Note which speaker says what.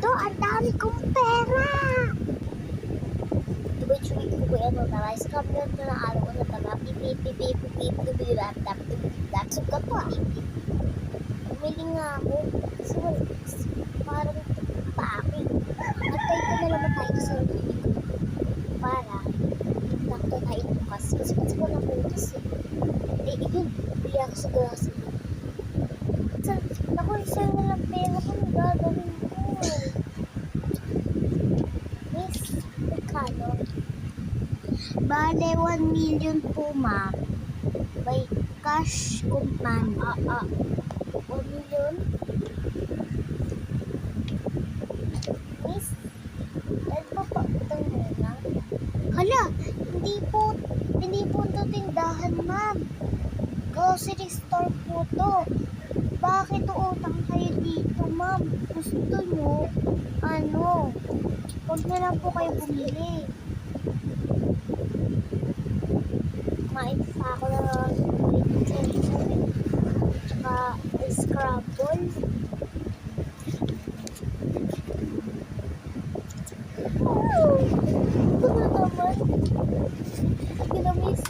Speaker 1: dito. Ang dami kong pera. Diba yung chewing ko yan? Narais ka mo na araw ko na tama. Suka po. Bumili nga ako. Kasi parang bakit. Antay ko na naman tayo sa hindi ko. Para nakto tayo bukas. Kasi ko na bukas eh. Eh, yun. Bili ako sa grocery. Naku, isa na lang pera ko. Ang gagawin ko. Miss, magkano? Bale, 1 million po, ma'am. By cash kung man. 1 million? Miss, dahil pa pautang muna. Hala, hindi po ito tindahan, ma'am. Grocery store po to. Bakit uutang kayo dito, ma'am? Gusto nyo, huwag na lang po kayo bumili. Kumain pa ako ng tsaka scrabble. Oh! Ito na naman. Ginamis.